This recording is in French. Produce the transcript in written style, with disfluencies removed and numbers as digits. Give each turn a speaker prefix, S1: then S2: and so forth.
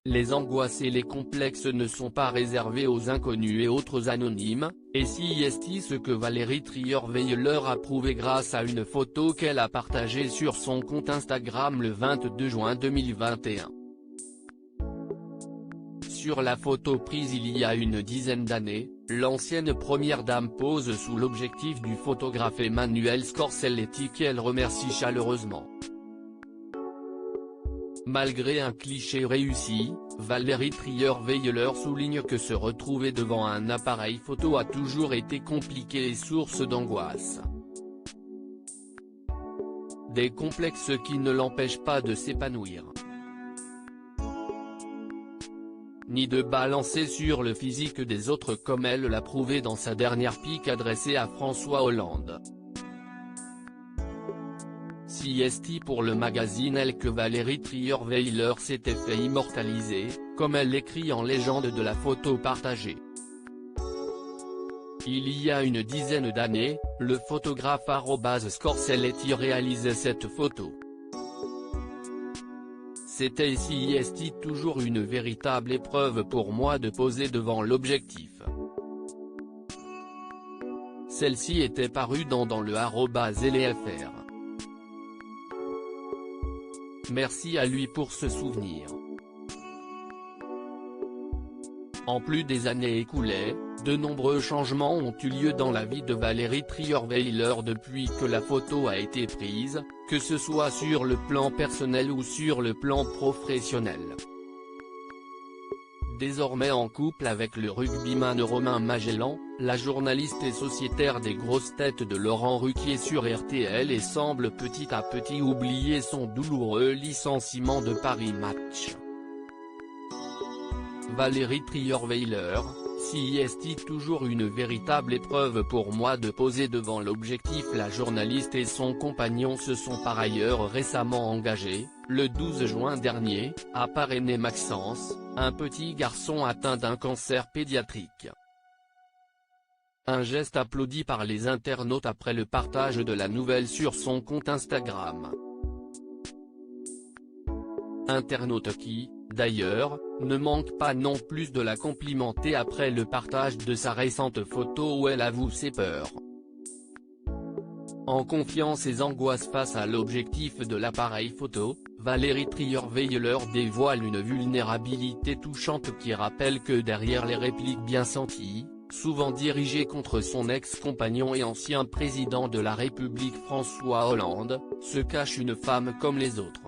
S1: les angoisses et les complexes ne sont pas réservés aux inconnus et autres anonymes, et si est ce que Valérie Trierweiler a prouvé grâce à une photo qu'elle a partagée sur son compte Instagram le 22 juin 2021. Sur la photo prise il y a une dizaine d'années, l'ancienne première dame pose sous l'objectif du photographe Emanuele Scorselletti qu'elle remercie chaleureusement. Malgré un cliché réussi, Valérie Trierweiler souligne que se retrouver devant un appareil photo a toujours été compliqué et source d'angoisse. Des complexes qui ne l'empêchent pas de s'épanouir, ni de balancer sur le physique des autres comme elle l'a prouvé dans sa dernière pique adressée à François Hollande. Si est pour le magazine Elle que Valérie Trierweiler s'était fait immortaliser, comme elle l'écrit en légende de la photo partagée. Il y a une dizaine d'années, le photographe @Scorselletti réalisait cette photo. C'était si est toujours une véritable épreuve pour moi de poser devant l'objectif. Celle-ci était parue dans le @LFR. Merci à lui pour ce souvenir. En plus des années écoulées, de nombreux changements ont eu lieu dans la vie de Valérie Trierweiler depuis que la photo a été prise, que ce soit sur le plan personnel ou sur le plan professionnel. Désormais en couple avec le rugbyman Romain Magellan, la journaliste et sociétaire des grosses têtes de Laurent Ruquier sur RTL et semble petit à petit oublier son douloureux licenciement de Paris Match. Valérie Trierweiler, si est toujours une véritable épreuve pour moi de poser devant l'objectif. La journaliste et son compagnon se sont par ailleurs récemment engagés, le 12 juin dernier, à parrainer Maxence, un petit garçon atteint d'un cancer pédiatrique. Un geste applaudi par les internautes après le partage de la nouvelle sur son compte Instagram. Internaute qui, d'ailleurs, ne manque pas non plus de la complimenter après le partage de sa récente photo où elle avoue ses peurs. En confiant ses angoisses face à l'objectif de l'appareil photo, Valérie Trierweiler dévoile une vulnérabilité touchante qui rappelle que derrière les répliques bien senties, souvent dirigées contre son ex-compagnon et ancien président de la République François Hollande, se cache une femme comme les autres.